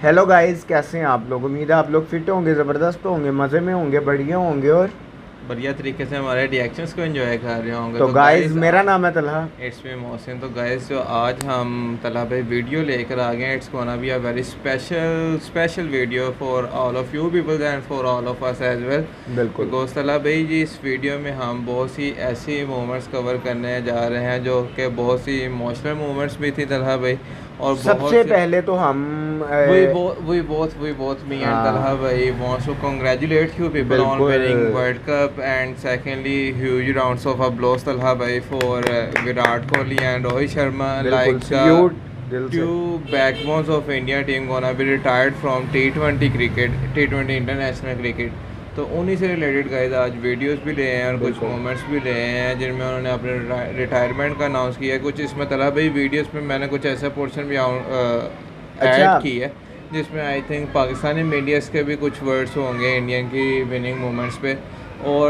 Hello guys, कैसे हैं आप लोग। उम्मीद है आप लोग फिट होंगे, ज़बरदस्त होंगे, मज़े में होंगे, बढ़िया होंगे और बढ़िया तरीके से हमारे रिएक्शंस को एंजॉय कर रहे होंगे। तो गाइस मेरा नाम है तलहा। It's me Mohsin. तो गाइस जो आज हम तलहा भाई वीडियो लेकर आ गए हैं, it's gonna be a very special video for all of you people and for all of us as well. बिल्कुल। बिकॉज तलहा भाई जी इस वीडियो में हम बहुत सी ऐसी मोमेंट्स कवर करने जा रहे हैं जो कि बहुत सी इमोशनल मोमेंट्स भी थी तलहा भाई। और सबसे पहले तो हम we both me and Talha bhai wants to congratulate you people on winning World Cup, and secondly huge rounds of applause Talha bhai for Virat Kohli and Rohit Sharma, like the two backbones of India team gonna be retired from T20 cricket, T20 international cricket। तो उन्हीं से related guys आज videos भी ले हैं और कुछ moments भी ले हैं जिनमें उन्होंने अपने रिटायरमेंट का अनाउंस किया है। कुछ इसमें तलहा भाई वीडियोस में मैंने कुछ ऐसा पोर्शन भी ऐड की है जिसमें आई थिंक पाकिस्तानी मीडियास के भी कुछ वर्ड्स होंगे इंडियन की विनिंग मोमेंट्स पे। और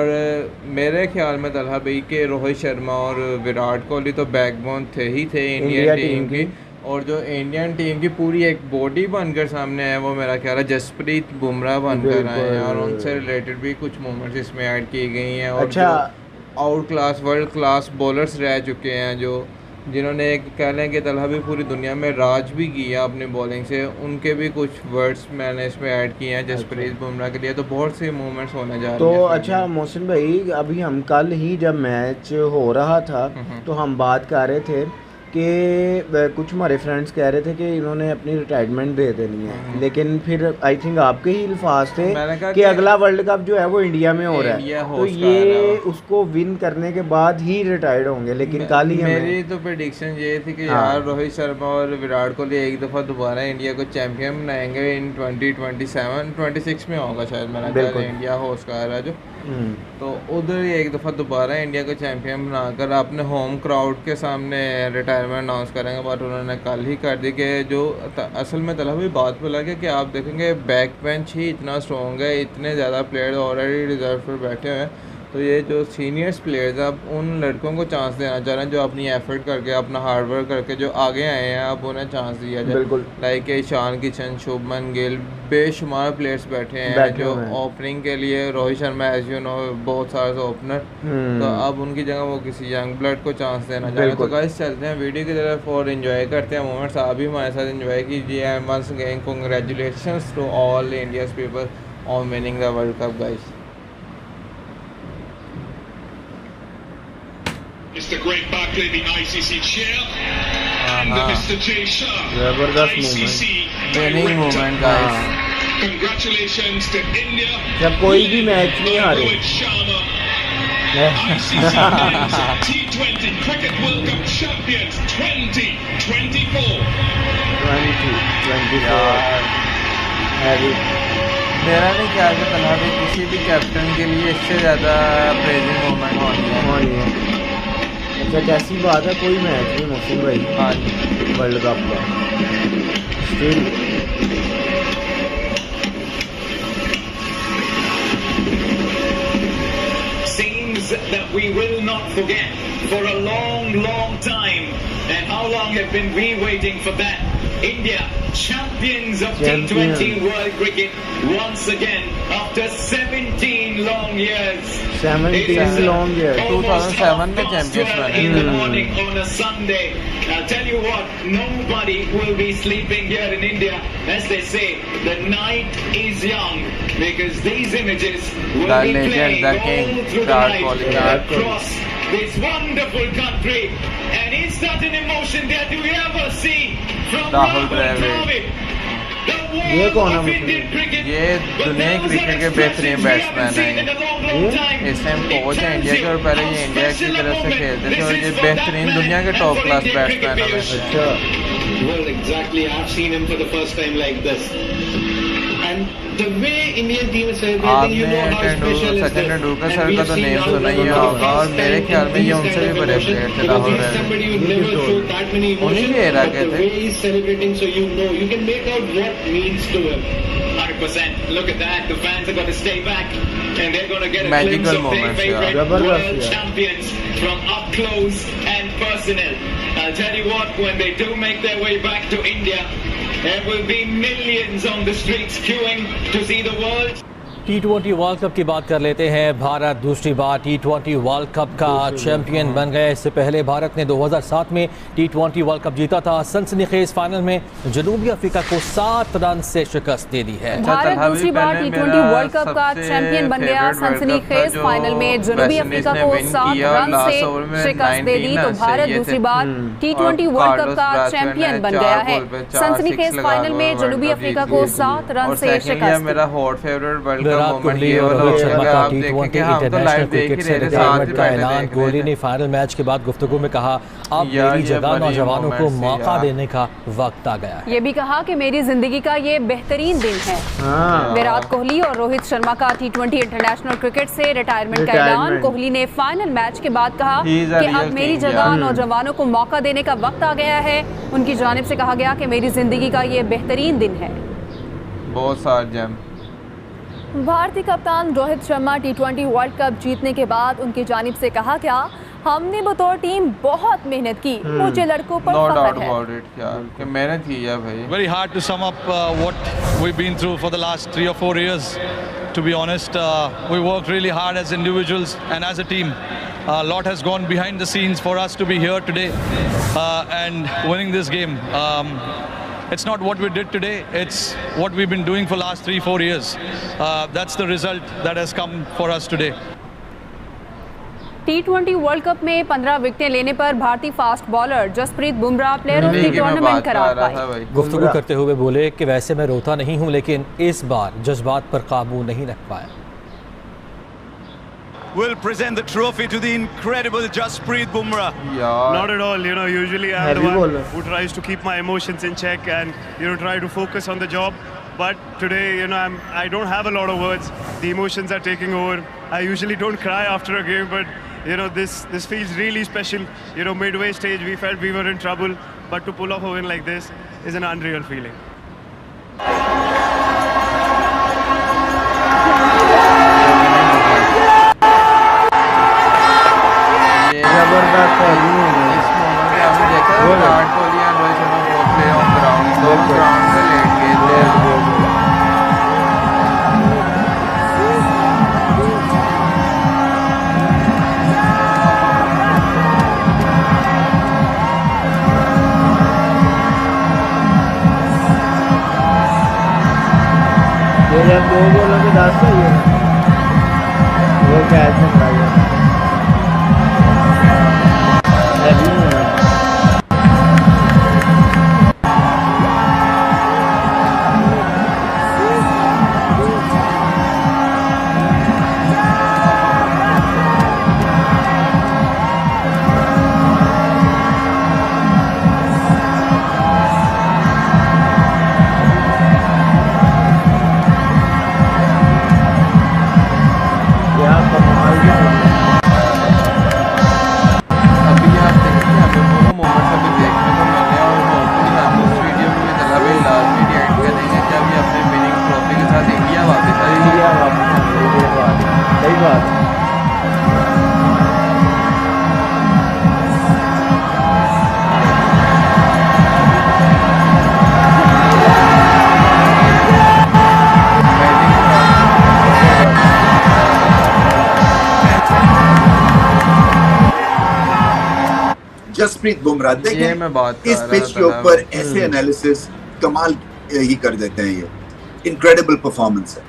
मेरे ख्याल में तलहा भाई के रोहित शर्मा और विराट कोहली तो बैकबोन थे इंडियन टीम की, और जो इंडियन टीम की पूरी एक बॉडी बनकर सामने है वो मेरा ख्याल है जसप्रीत बुमराह बनकर आए हैं, और उनसे रिलेटेड भी कुछ मोमेंट्स इसमें ऐड की गई हैं। और जो out class world class bowlers रह चुके हैं जिन्होंने कह लें कि तलहा भी पूरी दुनिया में राज भी किया अपनी बॉलिंग से, उनके भी कुछ वर्ड्स मैंने इसमें ऐड किए हैं जसप्रीत बुमराह के लिए। तो बहुत से मोमेंट्स होने जा रहे हैं। तो अच्छा मोहसिन भाई, अभी हम कल ही जब मैच हो रहा था तो हम बात कर रहे थे कि कुछ हमारे फ्रेंड्स कह रहे थे कि इन्होंने अपनी रिटायरमेंट दे देनी है, लेकिन फिर आई थिंक आपके ही अल्फाज थे कि अगला वर्ल्ड कप जो है वो इंडिया में हो रहा है, तो ये उसको विन करने के बाद ही रिटायर्ड होंगे। लेकिन कल ही मेरी तो प्रेडिक्शन ये थी कि यार रोहित शर्मा और विराट कोहली एक दफ़ा दोबारा इंडिया को चैंपियन बनाएंगे इन 2026 में होगा शायद मेरा ख्याल, इंडिया होस्ट कर रहा है जो। तो उधर ही एक दफ़ा दोबारा इंडिया को चैंपियन बनाकर अपने होम क्राउड के सामने रिटायरमेंट अनाउंस करेंगे, बट उन्होंने कल ही कर दी कि जो असल में तलहा भी बात बोला कि आप देखेंगे बैक बेंच ही इतना स्ट्रॉन्ग है, इतने ज़्यादा प्लेयर्स ऑलरेडी रिजर्व पर बैठे हुए हैं। तो ये जो सीनियर्स प्लेयर्स अब उन लड़कों को चांस देना चाह रहे हैं जो अपनी एफर्ट करके अपना हार्ड वर्क करके जो आगे आए हैं, अब उन्हें चांस दिया जाए। बिल्कुल। लाइक ईशान किशन, शुभमन गिल, बेशुमार प्लेयर्स बैठे हैं जो ओपनिंग के लिए, Rohit Sharma as you know बहुत सारे ओपनर, तो अब उनकी जगह वो किसी यंग ब्लड को चांस देना चाह रहे हैं। तो गाइस चलते हैं वीडियो की तरफ और एंजॉय करते हैं मोमेंट्स। आप भी हमारे साथ एंजॉय कीजिए। And once again congratulations to all India's people on winning the world cup guys. Mr. Greg Barclay, the ICC chair, and Mr. Jay Shah, ICC winning moment, guys. Congratulations to India. जब कोई भी match नहीं हारे। Rohit Sharma, ICC men's T20 Cricket World Cup champions 2024. 2024 मेरा नहीं ख्याल कि तलहा भी किसी भी कैप्टन के लिए इससे ज़्यादा प्रेजेंट मोमेंट होनी है। अच्छा कैसी बात है, कोई मैच नहीं मोहसिन भाई हाँ वर्ल्ड कप का still scenes that we will not forget for a long time. And how long have been we waiting for that? India champions of T20 World Cricket once again after 17 long years. 17 long years. 2007 में champions बने in the morning on a Sunday. I'll tell you what, nobody will be sleeping here in India. As they say, the night is young, because these images will be playing all through the night across this wonderful country. And is that an emotion that you ever see from Rahul Dravid? ये कौन है? ये दुनिया cricket के बेहतरीन batsman हैं। इस time coach है इंडिया के, और पहले ये इंडिया की तरफ से खेलते थे, और ये बेहतरीन दुनिया के टॉप क्लास बैट्समैन हैं। अच्छा Well, exactly. I've seen him for the first time like this. And the way Indian team is celebrating, you know how special is Sachin Tendulkar sir का तो नेम सुना ही होगा, और मेरे ख्याल में ये उनसे भी बड़े प्लेयर थे राहुल द्रविड़। उन्हीं के एरा के थे। He is celebrating, so you know, you can make out what means to him. 100%. Look at that. The fans are going to stay back, and they're going to get a glimpse of their favorite world champions from up close and personal. I'll tell you what, when they do make their way back to India, There will be millions on the streets queuing to see the world. T20 world cup की बात कर लेते हैं। भारत दूसरी बार T20 world cup का champion बन गया। इससे पहले भारत ने 2007 में T20 वर्ल्ड कप जीता था। सनसनीखेज फाइनल में जनूबी अफ्रीका को 7 रन से शिकस्त दे दी है। भारत दूसरी बार T20 वर्ल्ड कप का चैंपियन बन गया। सनसनीखेज फाइनल में जनूबी अफ्रीका को 7 रन से शिकस्त दे दी, तो भारत दूसरी बार T20 वर्ल्ड कप का चैंपियन बन गया है। सनसनीखेज फाइनल में जनूबी अफ्रीका को 7 रन से शिकस्त। मेरा hot favourite world Virat Kohli और रोहित शर्मा का T20 इंटरनेशनल क्रिकेट से रिटायरमेंट का ऐलान। कोहली ने फाइनल मैच के बाद गुफ्तगू में कहा, अब मेरी जगह नौजवानों को मौका देने का वक्त आ गया है। ये भी कहा कि मेरी जिंदगी का ये बेहतरीन दिन है। विराट कोहली और रोहित शर्मा का T20 इंटरनेशनल क्रिकेट से रिटायरमेंट का ऐलान। कोहली ने फाइनल मैच के बाद कहा कि अब मेरी जगह नौजवानों को मौका देने का वक्त आ गया है। उनकी जानिब से कहा गया कि मेरी जिंदगी का ये बेहतरीन दिन है। बहुत सारे जैम। भारतीय कप्तान Rohit Sharma T20 world cup जीतने के बाद उनकी जानिब से कहा क्या, हमने बतौर टीम बहुत मेहनत की, मुझे लड़कों पर फख्र है। क्या मेहनत की है भाई। Very hard to sum up what we've been through for the last 3 or 4 years. To be honest, we worked really hard as individuals and as a team. A lot has gone behind the scenes for us to be here today and winning this game. It's not what we did today, it's what we've been doing for last 3-4 years. That's the result that has come for us today. T20 world cup में 15 विकेटें लेने पर भारतीय fast bowler Jasprit Bumrah player of the tournament करार पाए। गुफ्तगू करते हुए बोले कि वैसे मैं रोता नहीं हूं, लेकिन इस बार जज्बात पर काबू नहीं रख पाया। Will present the trophy to the incredible Jasprit Bumrah. Not at all. Usually I'm the one who tries to keep my emotions in check and try to focus on the job. But today, I don't have a lot of words. The emotions are taking over. I usually don't cry after a game, but this feels really special. Midway stage we felt we were in trouble, but to pull off a win like this is an unreal feeling. जबरदस्त है। इस moment पे आपने देखा विराट कोहली और Rohit Sharma both play on ground, दोनों ground पे late गए थे। ये जब 2 बॉलों के 10 सही है, वो कैच में खड़ा है। जसप्रीत बुमराह, देखिए इस पिच के ऊपर ऐसे एनालिसिस कमाल ही कर देते हैं। ये इनक्रेडिबल परफॉर्मेंस है।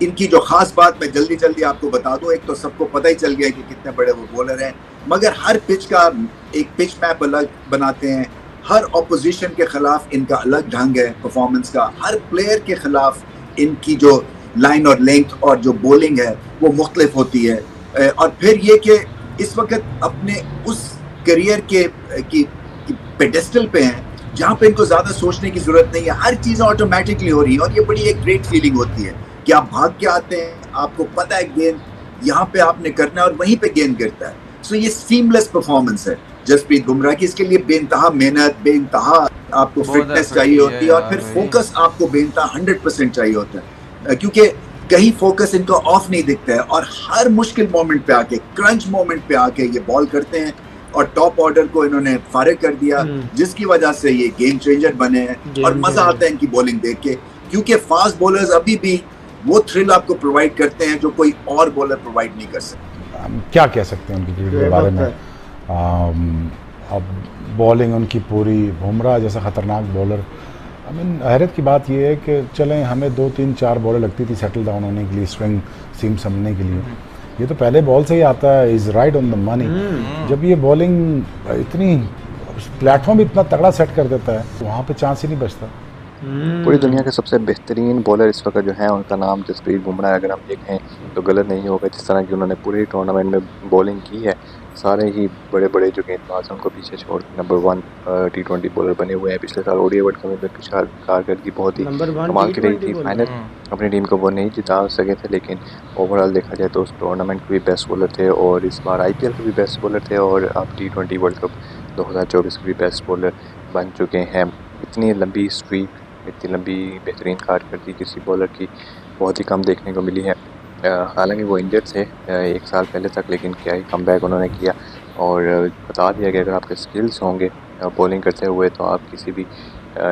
इनकी जो खास बात मैं जल्दी आपको बता दूं, एक तो सबको पता ही चल गया कि कितने बड़े वो बॉलर हैं, मगर हर पिच का एक पिच मैप अलग बनाते हैं। हर ऑपोजिशन के खिलाफ इनका अलग ढंग है परफॉर्मेंस का। हर प्लेयर के खिलाफ इनकी जो लाइन और लेंथ और जो बॉलिंग है वो मुख्तलिफ होती है। और फिर ये कि इस वक्त अपने उस करियर की पेडेस्टल पे हैं जहाँ पे इनको ज्यादा सोचने की जरूरत नहीं है। हर चीज ऑटोमेटिकली हो रही है और ये बड़ी एक ग्रेट फीलिंग होती है कि आप भाग के आते हैं, आपको पता है गेंद यहाँ पे आपने करना है और वहीं पे गेंद गिरता है। सो ये सीमलेस परफॉर्मेंस है जसप्रीत बुमराह की। इसके लिए बेइंतहा मेहनत, बेइंतहा आपको फिटनेस चाहिए होती है और फिर फोकस आपको बेइंतहा 100% चाहिए होता है, क्योंकि कहीं फोकस इनको ऑफ नहीं दिखता है और हर मुश्किल मोमेंट पे आके, क्रंच मोमेंट पे आके ये बॉल करते हैं। और टॉप ऑर्डर को इन्होंने फारिग कर दिया, जिसकी वजह से ये गेम चेंजर बने हैं। और मजा आता है इनकी बॉलिंग देख के, क्योंकि फास्ट बॉलर्स अभी भी वो थ्रिल आपको प्रोवाइड करते हैं जो कोई और बॉलर प्रोवाइड नहीं कर सकते। हम क्या कह सकते हैं उनकी क्रिकेट के बारे में? अब बॉलिंग उनकी पूरी, बुमराह जैसा ख़तरनाक बॉलर, आई मीन हैरत की बात यह है कि चलें हमें 2 3 4 बॉलें लगती थी सेटल डाउन होने के लिए, स्विंग सीम समझने के लिए, ये तो पहले बॉल से ही आता है, is right on the money. जब ये बॉलिंग इतनी प्लेटफॉर्म इतना तगड़ा सेट कर देता है तो वहाँ पे चांस ही नहीं बचता। पूरी दुनिया के सबसे बेहतरीन बॉलर इस वक्त जो हैं उनका नाम जसप्रीत बुमराह, अगर हम देखें तो गलत नहीं होगा। जिस तरह की उन्होंने पूरे टूर्नामेंट में बॉलिंग की है, सारे ही बड़े बड़े जो गेंदबाज हैं उनको पीछे छोड़ नंबर 1 T20 बॉलर बने हुए हैं। पिछले साल ओडीआई वर्ल्ड कप में कारकर्दगी बहुत ही कमाल की रही थी। फाइनल अपनी टीम को वो नहीं जिता सके थे, लेकिन ओवरऑल देखा जाए तो उस टूर्नामेंट के भी बेस्ट बॉलर थे और इस बार IPL के भी बेस्ट बॉलर थे और अब T20 वर्ल्ड कप 2024 के भी बेस्ट बॉलर बन चुके हैं। इतनी लंबी स्ट्रीक, इतनी लंबी बेहतरीन कारकर्दगी किसी बॉलर की बहुत ही कम देखने को मिली है। हालांकि वो इंजर्ड थे 1 साल पहले तक, लेकिन क्या ही कमबैक उन्होंने किया और बता दिया कि अगर आपके स्किल्स होंगे बॉलिंग करते हुए तो आप किसी भी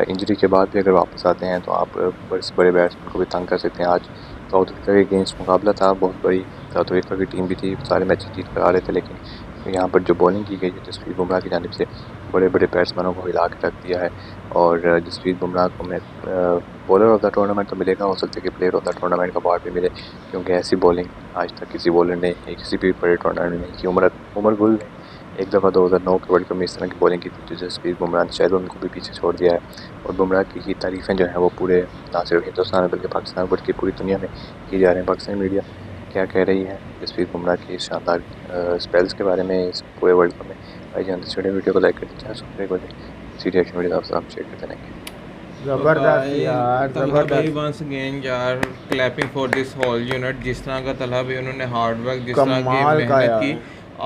इंजरी के बाद भी अगर वापस आते हैं तो आप बड़े बैट्समैन को भी तंग कर सकते हैं। आज साउथ अफ्रीका के अगेंस्ट मुकाबला था, बहुत बड़ी साउथ अफ्रीका की टीम भी थी, सारे मैच जीत कर आ रहे थे, लेकिन यहाँ पर जो बॉलिंग की गई है जसप्रीत बुमराह की जानिब से बड़े बड़े बैट्समैनों को हिला के रख दिया है। और जसप्रीत बुमराह को मैं बॉलर ऑफ द टूर्नामेंट तो मिलेगा, हो सकता है कि प्लेयर ऑफ द टूर्नामेंट का अवार्ड भी मिले, क्योंकि ऐसी बॉलिंग आज तक किसी बॉलर ने किसी भी बड़े टूर्नामेंट में नहीं की। उमर गुल ने एक दफ़ा 2009 के वर्ल्ड कप में इस तरह की बॉलिंग की थी जो जसप्रीत बुमराह ने शायद उनको भी पीछे छोड़ दिया है। और बुमराह की तारीफ़ें जो हैं वो पूरे ना सिर्फ हिंदुस्तान में बल्कि पाकिस्तान बल्कि पूरी दुनिया में की जा रही हैं। पाकिस्तानी मीडिया क्या कह रही है जसप्रीत बुमराह की शानदार स्पेल्स के बारे में इस पूरे वर्ल्ड कप में? भाई जान छोटे वीडियो को लाइक कर दीजिए, सब्सक्राइब कर दीजिए, सी रिएक्शन वीडियो आप शेयर करते रहेंगे। जबरदस्त यार, जबरदस्त। वंस अगेन यार clapping for this whole unit. जिस तरह का तलहा भी उन्होंने हार्ड वर्क, जिस तरह की मेहनत की,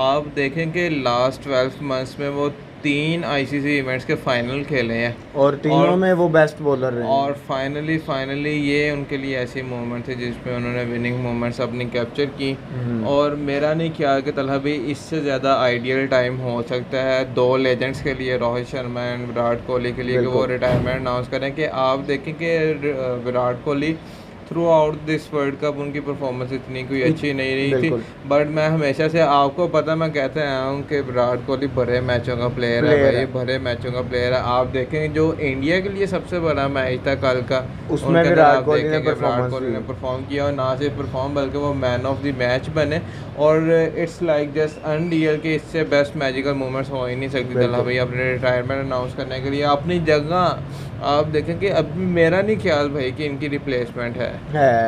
आप देखें कि लास्ट 12 मंथ्स में वो 3 ICC इवेंट्स के फाइनल खेले हैं और तीनों में वो बेस्ट बॉलर रहे। और फाइनली ये उनके लिए ऐसी मोमेंट थे जिसमें उन्होंने विनिंग मोमेंट्स अपनी कैप्चर की। और मेरा नहीं ख्याल कि तलहा भी इससे ज़्यादा आइडियल टाइम हो सकता है 2 लेजेंड्स के लिए, रोहित शर्मा एंड विराट कोहली के लिए, कि वो रिटायरमेंट अनाउंस करें। कि आप देखें कि Virat Kohli through out this world cup उनकी परफॉर्मेंस इतनी कोई अच्छी नहीं रही थी, बट मैं हमेशा से, आपको पता, मैं कहते आया हूँ कि विराट कोहली भरे मैचों का प्लेयर है भाई, भरे मैचों का प्लेयर है। आप देखें जो इंडिया के लिए सबसे बड़ा मैच था कल का, उसमें विराट कोहली ने परफॉर्म किया और ना सिर्फ परफॉर्म बल्कि वो मैन ऑफ द मैच बने। और इट्स लाइक जस्ट अनरियल कि इससे बेस्ट मैजिकल मोमेंट्स हो ही नहीं सकती तलहा भाई अपने रिटायरमेंट अनाउंस करने के लिए अपनी जगह। आप देखें कि अभी मेरा नहीं ख्याल भाई कि इनकी रिप्लेसमेंट है।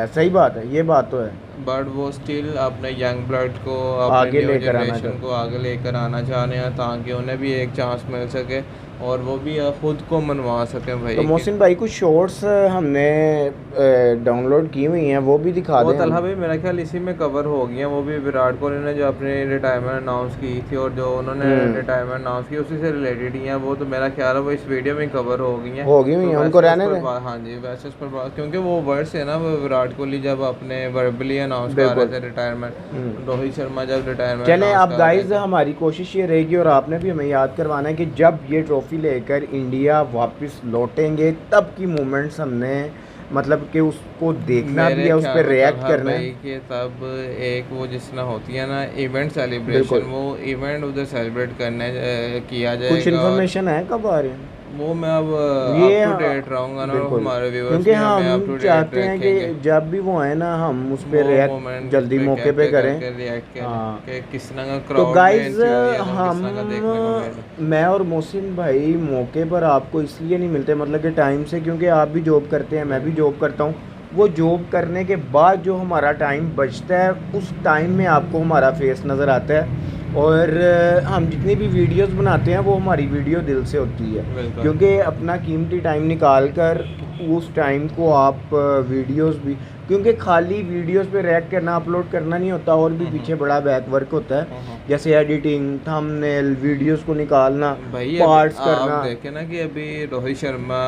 सही बात है, ये बात तो है, बट वो स्टिल अपने यंग ब्लड को, अपने न्यू जनरेशन को आगे लेकर आना चाह रहे हैं ताकि उन्हें भी एक चांस मिल सके और वो भी खुद को मनवा सकें भाई। तो मोहसिन भाई कुछ शॉर्ट्स हमने डाउनलोड की हुई हैं, वो भी दिखा दें। तलहा भाई मेरा ख्याल इसी में कवर हो गई हैं, वो भी विराट कोहली ने जो अपनी रिटायरमेंट अनाउंस की थी और जो उन्होंने रिटायरमेंट अनाउंस की उसी से रिलेटेड ही हैं, वो तो मेरा ख्याल है वो इस वीडियो में कवर हो गई हैं, उनको रहने दें। हाँ जी, वैसे उस पर क्योंकि वो वर्ड्स है ना, वो विराट कोहली जब अपने वर्बली अनाउंस कर रहे थे रिटायरमेंट, रोहित शर्मा जब रिटायरमेंट। चलें अब गाइस, हमारी कोशिश ये रहेगी और आपने भी हमें याद करवाना है कि जब ये ट्रॉफी लेकर इंडिया वापस लौटेंगे तब की मोमेंट्स हमने मतलब कि उसको देखना भी है, उस पर रिएक्ट करना है कि तब एक वो जिस तरह होती है ना इवेंट सेलिब्रेशन, वो इवेंट उधर सेलिब्रेट करने किया जाएगा। कुछ इन्फॉर्मेशन है कब आ रही है वो मैं अब अप टू डेट रहूँगा ना हमारे व्यूअर्स, क्योंकि हम चाहते हैं कि जब भी वो है ना हम उस पर रिएक्ट जल्दी मौके पे करें, कि किस तरह का क्राउड। तो गाइस हम, मैं और मोहसिन भाई मौके पर आपको इसलिए नहीं मिलते मतलब कि टाइम से, क्योंकि आप भी जॉब करते हैं, मैं भी जॉब करता हूँ। वो जॉब करने के बाद जो हमारा टाइम बचता है उस टाइम में आपको हमारा फेस नज़र आता है और हम जितनी भी वीडियोस बनाते हैं वो हमारी वीडियो दिल से होती है, क्योंकि अपना कीमती टाइम निकाल कर उस टाइम को आप वीडियोस भी, क्योंकि खाली वीडियोस पे रिएक्ट करना अपलोड करना नहीं होता, और भी पीछे बड़ा बैक वर्क होता है, जैसे एडिटिंग, थंबनेल, वीडियोस को निकालना, पार्ट्स करना। आप देखें ना कि अभी रोहित शर्मा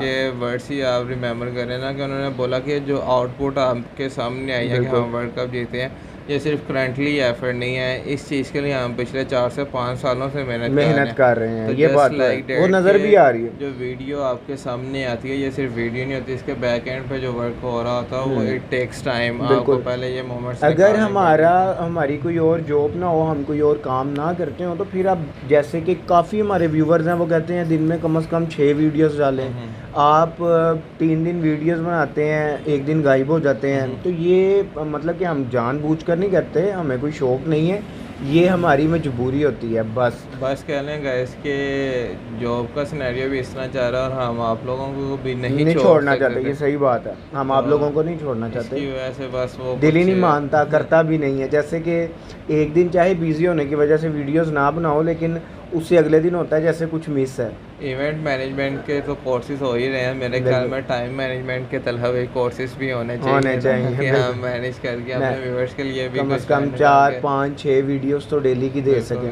के वर्ड्स ही आप रिमेम्बर करें ना कि उन्होंने बोला कि जो आउटपुट आपके सामने आई है कि हम वर्ल्ड कप जीते हैं, ये सिर्फ करंटली एफर्ट नहीं है, इस चीज़ के लिए हम पिछले 4 से 5 सालों से मेहनत कर रहे हैं। तो ये बात वो नज़र भी आ रही है। जो वीडियो आपके सामने आती है ये सिर्फ वीडियो नहीं होती, इसके बैक एंड पे जो वर्क हो रहा होता है वो इट टेक्स टाइम। आपको पहले ये मोमेंट्स, अगर हमारी कोई और जॉब ना हो, हम कोई और काम ना करते हो, तो फिर आप जैसे कि काफ़ी हमारे व्यूवर्स हैं वो कहते हैं दिन में कम से कम 6 वीडियोस डालें, आप 3 दिन वीडियोस बनाते हैं, एक दिन गायब हो जाते हैं। तो ये मतलब कि हम जानबूझकर नहीं करते, हमें कोई शौक नहीं है, ये हमारी मजबूरी होती है। बस कह लें गाइस के जॉब का सिनेरियो भी इस तरह जा रहा है और हम आप लोगों को भी नहीं छोड़ना चाहते। ये सही बात है, हम आप लोगों को नहीं छोड़ना चाहते, इसकी वजह से बस वो दिल ही नहीं मानता, करता भी नहीं है। जैसे कि एक दिन चाहे बिजी होने की वजह से वीडियोस ना बनाओ, लेकिन उससे अगले दिन होता है जैसे कुछ मिस है। इवेंट मैनेजमेंट के तो कोर्सेज हो ही रहे हैं, मेरे ख्याल में टाइम मैनेजमेंट के तलहवे कोर्सेज भी होने चाहिए कि हम मैनेज करके अपने व्यूअर्स के लिए भी कम से कम 4, 5, 6 वीडियोस तो डेली की दे सकें,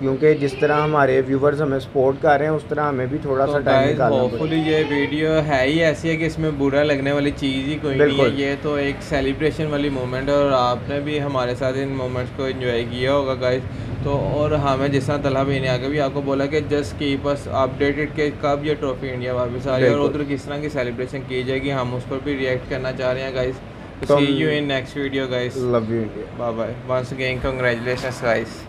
क्योंकि जिस तरह हमारे व्यूवर्स हमें सपोर्ट कर रहे हैं उस तरह हमें भी थोड़ा सा टाइम निकालना पड़ेगा। होपफुली ये वीडियो है ही ऐसी है कि इसमें बुरा लगने वाली चीज़ ही कोई नहीं है, ये तो एक सेलिब्रेशन वाली मोमेंट है और आपने भी हमारे साथ इन मोमेंट्स को एंजॉय किया होगा गाइस। तो और हमें जिस तरह तलहा भाई ने आगे भी आपको बोला कि जस्ट कीप अस अपडेटेड के कब ये ट्रॉफी इंडिया वापस आ रही है और उधर किस तरह की सेलिब्रेशन की जाएगी, हम उस पर भी रिएक्ट करना चाह रहे हैं guys. See you in next video guys, love you India, bye bye, once again congratulations guys.